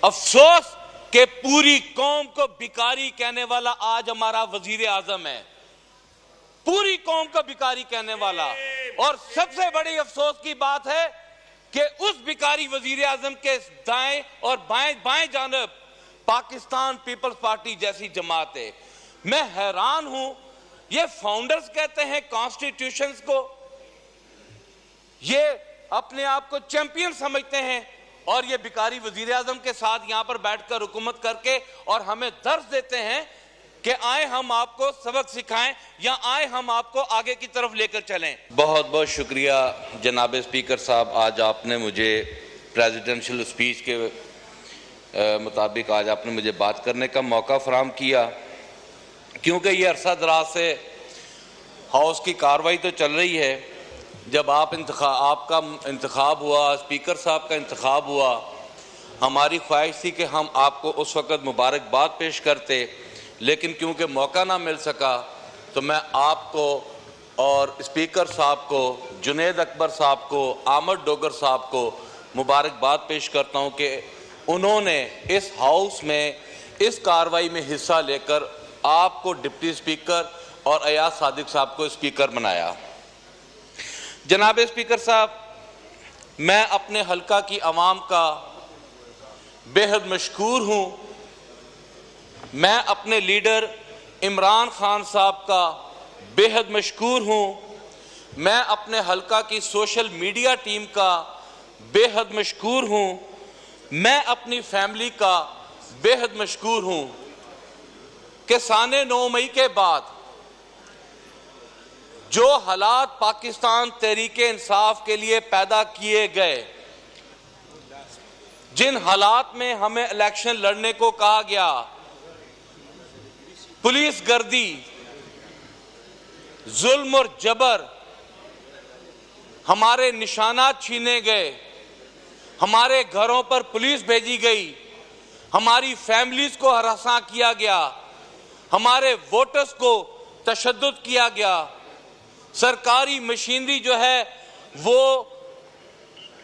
अफसोस कि पूरी कौम को भिखारी कहने वाला आज हमारा वजीर आजम है, पूरी कौम को भिखारी कहने वाला। और सबसे बड़ी अफसोस की बात है कि उस भिखारी वजीर आजम के दाएं और बाएं जानब पाकिस्तान पीपल्स पार्टी जैसी जमात है। मैं हैरान हूं, ये फाउंडर्स कहते हैं कॉन्स्टिट्यूशन को, ये अपने आप को चैंपियन समझते हैं और ये भिखारी वजीर आजम के साथ यहां पर बैठकर हुकूमत करके और हमें दर्ज देते हैं कि आए हम आपको सबक सिखाएं या आए हम आपको आगे की तरफ लेकर चलें। बहुत बहुत शुक्रिया जनाब स्पीकर साहब, आज आपने मुझे प्रेसिडेंशियल स्पीच के मुताबिक आज आपने मुझे बात करने का मौका फराहम किया, क्योंकि ये अरसा दराज से हाउस की कार्रवाई तो चल रही है। जब आपका इंतखाब हुआ, स्पीकर साहब का इंतखाब हुआ, हमारी ख्वाहिश थी कि हम आपको उस वक़्त मुबारकबाद पेश करते, लेकिन क्योंकि मौका ना मिल सका तो मैं आपको और स्पीकर साहब को, जुनेद अकबर साहब को, आमद डोगर साहब को मुबारकबाद पेश करता हूं कि उन्होंने इस हाउस में इस कार्रवाई में हिस्सा लेकर आपको डिप्टी स्पीकर और अयाज सादिक साहब को स्पीकर बनाया। जनाब स्पीकर साहब, मैं अपने हल्का की आवाम का बेहद मशकूर हूं। मैं अपने लीडर इमरान खान साहब का बेहद मशकूर हूं। मैं अपने हल्का की सोशल मीडिया टीम का बेहद मशकूर हूं। मैं अपनी फैमिली का बेहद मशकूर हूं कि साने 9 मई के बाद जो हालात पाकिस्तान तहरीके इंसाफ के लिए पैदा किए गए, जिन हालात में हमें इलेक्शन लड़ने को कहा गया, पुलिस गर्दी, जुल्म और जबर, हमारे निशानात छीने गए, हमारे घरों पर पुलिस भेजी गई, हमारी फैमिलीज को हरासा किया गया, हमारे वोटर्स को तशद्दुद किया गया, सरकारी मशीनरी जो है वो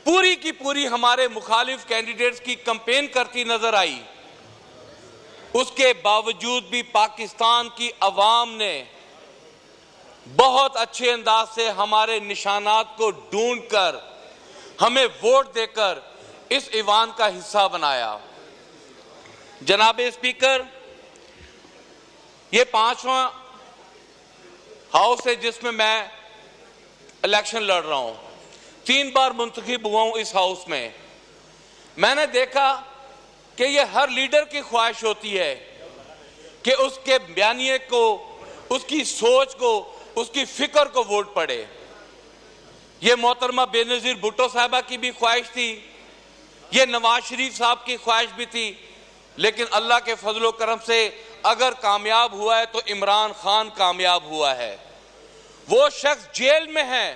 पूरी की पूरी हमारे मुखालिफ कैंडिडेट्स की कैंपेन करती नजर आई। उसके बावजूद भी पाकिस्तान की अवाम ने बहुत अच्छे अंदाज से हमारे निशानात को ढूंढकर हमें वोट देकर इस ईवान का हिस्सा बनाया। जनाब स्पीकर, ये 5वां हाउस है जिसमें मैं इलेक्शन लड़ रहा हूं। 3 बार मुंतखब हुआ हूं इस हाउस में। मैंने देखा कि ये हर लीडर की ख्वाहिश होती है कि उसके बयानिए को, उसकी सोच को, उसकी फिक्र को वोट पड़े। ये मोहतरमा बेनज़ीर भुट्टो साहबा की भी ख्वाहिश थी, ये नवाज शरीफ साहब की ख्वाहिश भी थी, लेकिन अल्लाह के फजलो करम से अगर कामयाब हुआ है तो इमरान खान कामयाब हुआ है। वो शख्स जेल में है,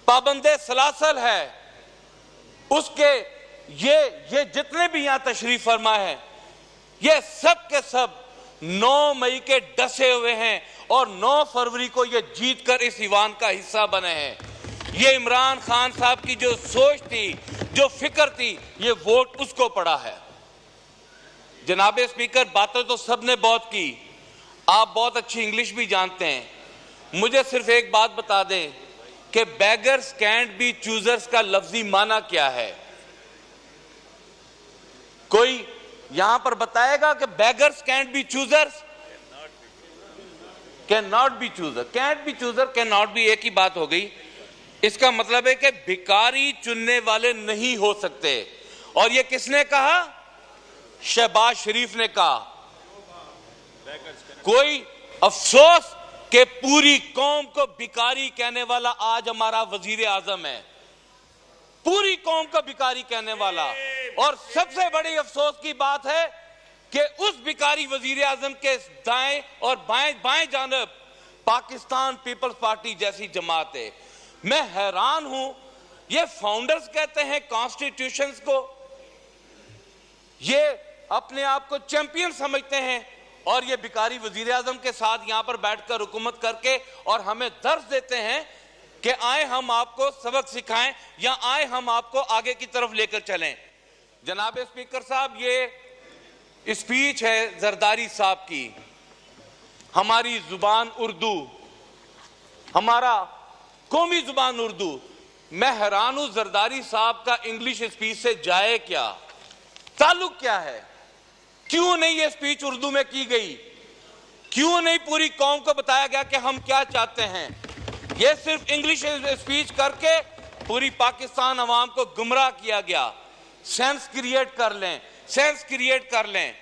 पाबंदे सलासल है, उसके ये जितने भी यहां तशरीफ फरमा है, ये सब के सब 9 मई के डसे हुए हैं और 9 फरवरी को ये जीत कर इस ईवान का हिस्सा बने हैं। ये इमरान खान साहब की जो सोच थी, जो फिक्र थी, ये वोट उसको पड़ा है। जनाब स्पीकर, बातें तो सबने बहुत की, आप बहुत अच्छी इंग्लिश भी जानते हैं। मुझे सिर्फ एक बात बता दें कि बेगर्स कैंट बी चूजर्स का लफ्जी माना क्या है? कोई यहां पर बताएगा कि beggars cantt B choosers? Can not be chooser, cantt B chooser, can not be, एक ही बात हो गई। इसका मतलब है कि भिखारी चुनने वाले नहीं हो सकते। और ये किसने कहा? शहबाज शरीफ ने कहा। कोई अफसोस कि पूरी कौम को भिखारी कहने वाला आज हमारा वजीर आजम है, पूरी कौम को भिखारी कहने वाला। और सबसे बड़ी अफसोस की बात है कि उस भिखारी वजीर आजम के दाएं और बाएं जानब पाकिस्तान पीपल्स पार्टी जैसी जमात है। मैं हैरान हूं, ये फाउंडर्स कहते हैं कॉन्स्टिट्यूशन को, ये अपने आप को चैंपियन समझते हैं और ये भिखारी वजीर आजम के साथ यहां पर बैठकर हुकूमत करके और हमें दर्ज देते हैं कि आए हम आपको सबक सिखाएं या आए हम आपको आगे की तरफ लेकर चलें। जनाब स्पीकर साहब, ये स्पीच है जरदारी साहब की। हमारी जुबान उर्दू, हमारा कौमी जुबान उर्दू। मैं हैरान हूं जरदारी साहब का इंग्लिश स्पीच से जाए क्या, ताल्लुक क्या है? क्यों नहीं ये स्पीच उर्दू में की गई? क्यों नहीं पूरी कौम को बताया गया कि हम क्या चाहते हैं? ये सिर्फ इंग्लिश स्पीच करके पूरी पाकिस्तान अवाम को गुमराह किया गया। सेंस क्रिएट कर लें, सेंस क्रिएट कर लें।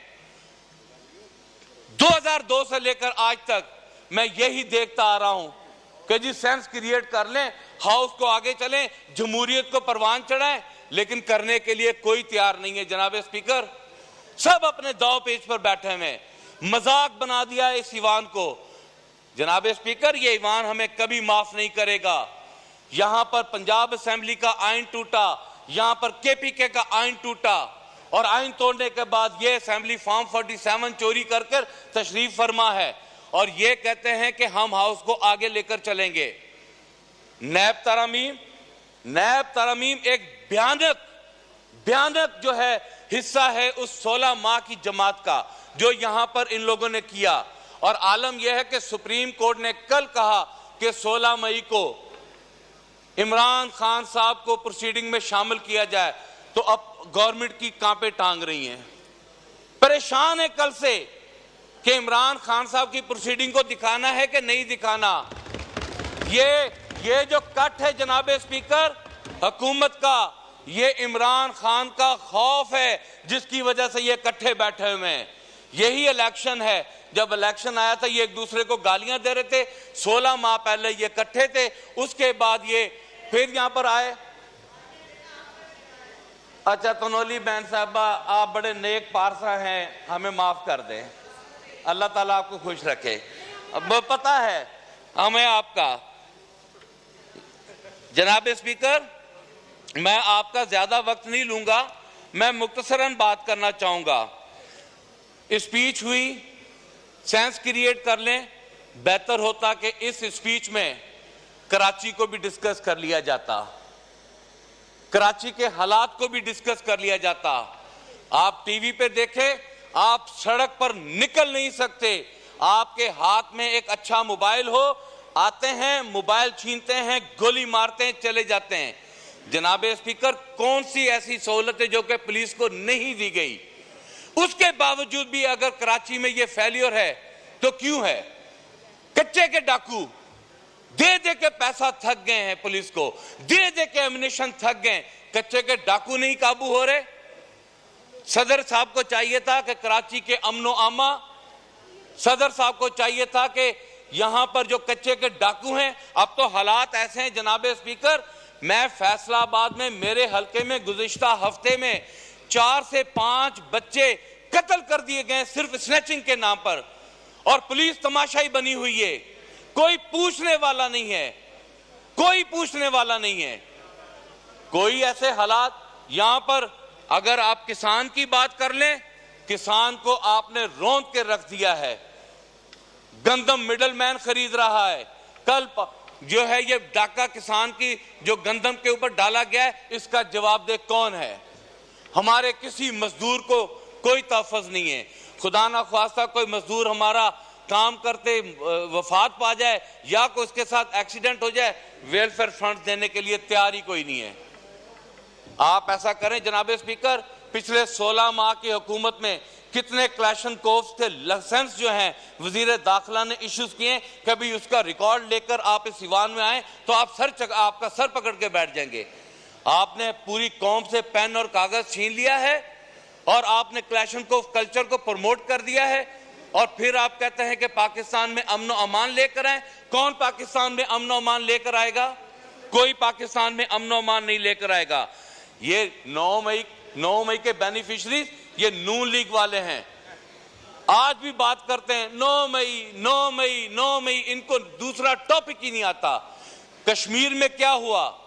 2002 से लेकर आज तक मैं यही देखता आ रहा हूं कि जी सेंस क्रिएट कर लें, हाउस को आगे चलें, जमहूरियत को परवान चढ़ाएं, लेकिन करने के लिए कोई तैयार नहीं है। जनाब स्पीकर, सब अपने दांव पेच पर बैठे हुए, मजाक बना दिया इस ईवान को। जनाब स्पीकर, ये ईवान हमें कभी माफ नहीं करेगा। यहां पर पंजाब असेंबली का आइन टूटा, यहां पर केपीके का आइन टूटा, और आइन तोड़ने के बाद ये असेंबली फॉर्म 47 चोरी कर तशरीफ फरमा है, और ये कहते हैं कि हम हाउस को आगे लेकर चलेंगे। नैब तरामीम एक भयानक जो है हिस्सा है उस 16 माह की जमात का जो यहां पर इन लोगों ने किया। और आलम यह है कि सुप्रीम कोर्ट ने कल कहा कि 16 मई को इमरान खान साहब को प्रोसीडिंग में शामिल किया जाए, तो अब गवर्नमेंट की कांपे टांग रही हैं, परेशान है कल से कि इमरान खान साहब की प्रोसीडिंग को दिखाना है कि नहीं दिखाना। ये जो कट है जनाब स्पीकर हुकूमत का, ये इमरान खान का खौफ है जिसकी वजह से ये इकट्ठे बैठे हुए हैं। यही इलेक्शन है, जब इलेक्शन आया था ये एक दूसरे को गालियां दे रहे थे, 16 माह पहले ये इकट्ठे थे, उसके बाद ये फिर यहां पर आए। अच्छा तनोली बहन साहबा, आप बड़े नेक पारसा हैं, हमें माफ कर दें, अल्लाह ताला आपको खुश रखे। अब पता है हमें आपका। जनाब स्पीकर, मैं आपका ज्यादा वक्त नहीं लूंगा, मैं मुख्तसरन बात करना चाहूंगा। स्पीच हुई, सेंस क्रिएट कर लें, बेहतर होता कि इस स्पीच में कराची को भी डिस्कस कर लिया जाता, कराची के हालात को भी डिस्कस कर लिया जाता। आप टीवी पे देखें, आप सड़क पर निकल नहीं सकते, आपके हाथ में एक अच्छा मोबाइल हो, आते हैं मोबाइल छीनते हैं, गोली मारते हैं, चले जाते हैं। जनाब स्पीकर, कौन सी ऐसी सहूलतें जो कि पुलिस को नहीं दी गई, उसके बावजूद भी अगर कराची में यह फेलियर है तो क्यों है? कच्चे के डाकू दे दे के पैसा थक गए हैं, पुलिस को दे दे के एमिनेशन थक गए, कच्चे के डाकू नहीं काबू हो रहे। सदर साहब को चाहिए था कि कराची के अमनो आमा, सदर साहब को चाहिए था कि यहां पर जो कच्चे के डाकू हैं, अब तो हालात ऐसे हैं जनाब स्पीकर, मैं फैसलाबाद में मेरे हल्के में गुज़िश्ता हफ्ते में 4 से 5 बच्चे कत्ल कर दिए गए सिर्फ स्नैचिंग के नाम पर, और पुलिस तमाशाई बनी हुई है, कोई पूछने वाला नहीं है, कोई पूछने वाला नहीं है। कोई ऐसे हालात यहां पर, अगर आप किसान की बात कर लें, किसान को आपने रौंद के रख दिया है, गंदम मिडलमैन खरीद रहा है। कल जो है ये डाका किसान की जो गंदम के ऊपर डाला गया है, इसका जवाबदेह कौन है? हमारे किसी मजदूर को कोई तहफ़्फ़ुज़ नहीं है। खुदा ना ख्वास्ता कोई मजदूर हमारा काम करते वफात पा जाए या कोई उसके साथ एक्सीडेंट हो जाए, वेलफेयर फंड देने के लिए तैयार ही कोई नहीं है। आप ऐसा करें जनाब स्पीकर, पिछले 16 माह की हुकूमत में कितने क्लैशनकोव्स के लाइसेंस जो हैं वजीर दाखिला ने इश्यूज किए, कभी उसका रिकॉर्ड लेकर आप इस ईवान में आए तो आप आपका सर पकड़ के बैठ जाएंगे। आपने पूरी कौम से पेन और कागज छीन लिया है और आपने क्लैशनकोव कल्चर को प्रमोट कर दिया है, और फिर आप कहते हैं कि पाकिस्तान में अमन और अमान लेकर आए। कौन पाकिस्तान में अमन और अमान लेकर आएगा? कोई पाकिस्तान में अमन और अमान नहीं लेकर आएगा। ये 9 मई के बेनिफिशरीज ये नून लीग वाले हैं, आज भी बात करते हैं 9 मई, इनको दूसरा टॉपिक ही नहीं आता। कश्मीर में क्या हुआ?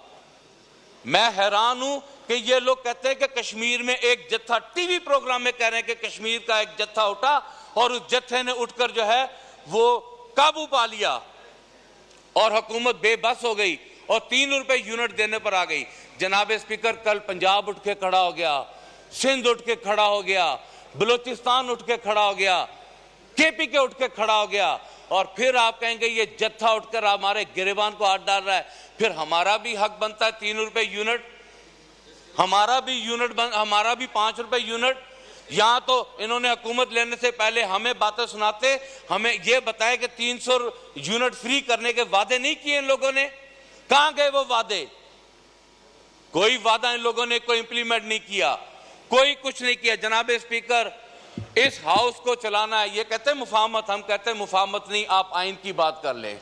मैं हैरान हूं कि ये लोग कहते हैं कि कश्मीर में एक जत्था, टीवी प्रोग्राम में कह रहे हैं कि कश्मीर का एक जत्था उठा और उस जत्थे ने उठकर जो है वो काबू पा लिया और हुकूमत बेबस हो गई और 3 रुपए यूनिट देने पर आ गई। जनाब स्पीकर, कल पंजाब उठ के खड़ा हो गया, सिंध उठ के खड़ा हो गया, बलूचिस्तान उठ के खड़ा हो गया, केपी के उठ के खड़ा हो गया, और फिर आप कहेंगे ये जत्था उठकर हमारे गिरेबान को हाथ डाल रहा है। फिर हमारा भी हक बनता है 3 रुपए यूनिट, हमारा भी 5 रुपए यूनिट। यहां तो इन्होंने हुकूमत लेने से पहले हमें बातें सुनाते, हमें ये बताया कि 300 यूनिट फ्री करने के वादे नहीं किए इन लोगों ने। कहां गए वो वादे? कोई वादा इन लोगों ने कोई इंप्लीमेंट नहीं किया, कोई कुछ नहीं किया। जनाब स्पीकर, इस हाउस को चलाना है, ये कहते हैं मुफाहमत, हम कहते हैं मुफाहमत नहीं, आप आइन की बात कर लें,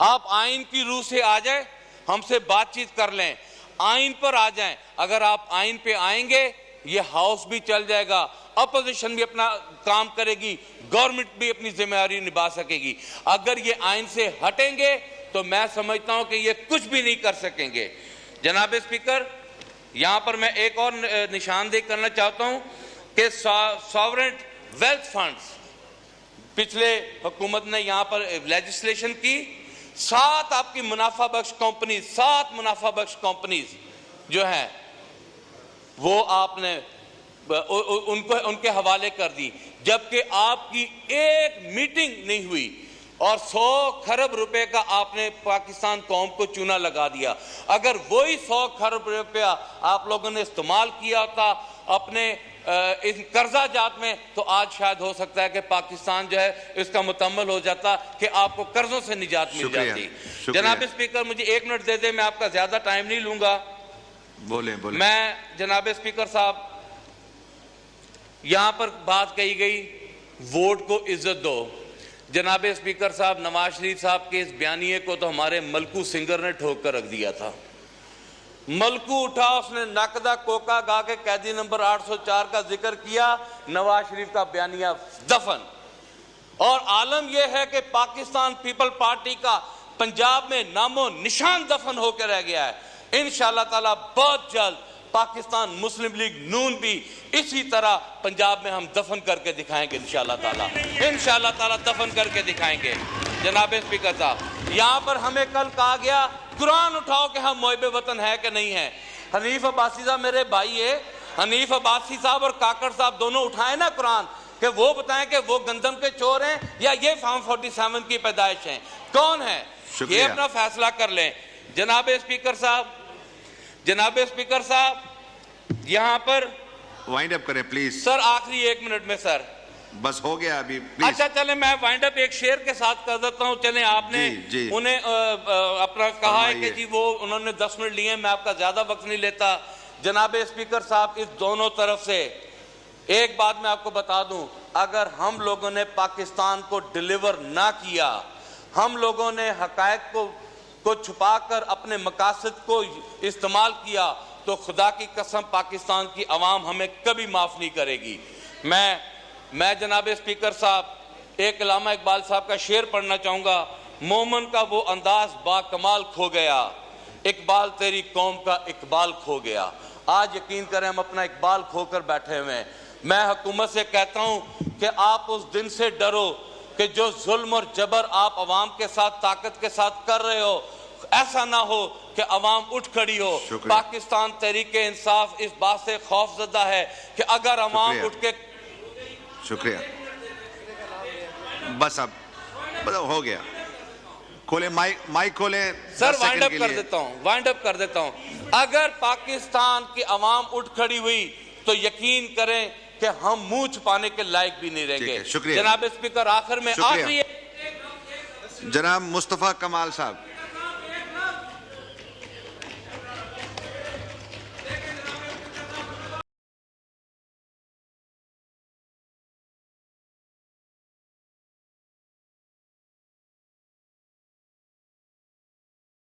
आप आइन की रूह से आ जाए, हमसे बातचीत कर लें, आइन पर आ जाएं। अगर आप आइन पे आएंगे ये हाउस भी चल जाएगा, अपोजिशन भी अपना काम करेगी, गवर्नमेंट भी अपनी जिम्मेदारी निभा सकेगी। अगर ये आइन से हटेंगे तो मैं समझता हूं कि ये कुछ भी नहीं कर सकेंगे। जनाब स्पीकर, यहां पर मैं एक और निशानदेही करना चाहता हूं कि सॉवरेन वेल्थ फंड्स, पिछले हुकूमत ने यहां पर लेजिस्लेशन की, 7 आपकी मुनाफा बख्श कंपनी, 7 मुनाफा बख्श कंपनीज जो हैं वो आपने उनके हवाले कर दी, जबकि आपकी एक मीटिंग नहीं हुई और 100 खरब रुपए का आपने पाकिस्तान कौम को चूना लगा दिया। अगर वही 100 खरब रुपया आप लोगों ने इस्तेमाल किया होता अपने इन कर्जा जात में, तो आज शायद हो सकता है कि पाकिस्तान जो है इसका मुकम्मल हो जाता, कि आपको कर्जों से निजात मिल जाती। जनाब स्पीकर, मुझे 1 मिनट दे दे, मैं आपका ज्यादा टाइम नहीं लूंगा। बोले। मैं जनाब स्पीकर साहब, यहां पर बात कही गई वोट को इज्जत दो। जनाब स्पीकर साहब, नवाज शरीफ साहब के इस बयानिए को तो हमारे मलकू सिंगर ने ठोक कर रख दिया था। मलकू उठा, उसने नकदा कोका गा के कैदी नंबर 804 का जिक्र किया, नवाज शरीफ का बयानिया दफन। और आलम यह है कि पाकिस्तान पीपल पार्टी का पंजाब में नामो निशान दफन होकर रह गया है। इंशाअल्लाह ताला बहुत जल्द पाकिस्तान मुस्लिम लीग नून भी इसी तरह पंजाब में हम दफन करके दिखाएंगे इंशाअल्लाह ताला दफन करके दिखाएंगे। जनाब स्पीकर साहब, यहां पर हमें कल कहा गया कुरान उठाओ कि हम मोहिब वतन है कि नहीं है। हनीफ अब्बासी साहब मेरे भाई है, हनीफ अब्बासी साहब और काकड़ साहब दोनों उठाए ना कुरान, कि वो बताएं कि वो गंदम के चोर हैं या ये फार्म 47 की पैदाइश हैं, कौन है, ये अपना फैसला कर लें। जनाब स्पीकर साहब, यहां पर वाइंड अप करें प्लीज। सर आखिरी 1 मिनट में सर, बस हो गया अभी प्लीज। अच्छा चले, मैं वाइंड अप एक शेर के साथ कर देता हूं। चले, आपने जी। उन्हें अपना कहा है कि जी वो उन्होंने 10 मिनट लिए, मैं आपका ज्यादा वक्त नहीं लेता। जनाब स्पीकर साहब, इस दोनों तरफ से एक बात मैं आपको बता दूं, अगर हम लोगों ने पाकिस्तान को डिलीवर ना किया, हम लोगों ने हकायक को छुपाकर अपने मकासद को इस्तेमाल किया, तो खुदा की कसम पाकिस्तान की आवाम हमें कभी माफ नहीं करेगी। मैं जनाब स्पीकर साहब एक अल्लामा इकबाल साहब का शेर पढ़ना चाहूंगा। मोमन का वो अंदाज बाकमाल खो गया, इकबाल तेरी कौम का इकबाल खो गया। आज यकीन करें हम अपना इकबाल खोकर बैठे हुए हैं। मैं हुकूमत से कहता हूं कि आप उस दिन से डरो कि जो जुल्म और जबर आप अवाम के साथ ताकत के साथ कर रहे हो, ऐसा ना हो कि अवाम उठ खड़ी हो। पाकिस्तान तहरीके इंसाफ इस बात से खौफजदा है कि अगर अवाम उठ के। शुक्रिया, बस अब हो गया। खोले माइक खोले सर, वाइंड अप कर देता हूं। अगर पाकिस्तान की अवाम उठ खड़ी हुई तो यकीन करें कि हम मुंह छुपाने के लायक भी नहीं रहेंगे। शुक्रिया जनाब स्पीकर, आखिर में आखिरी जनाब मुस्तफा कमाल साहब।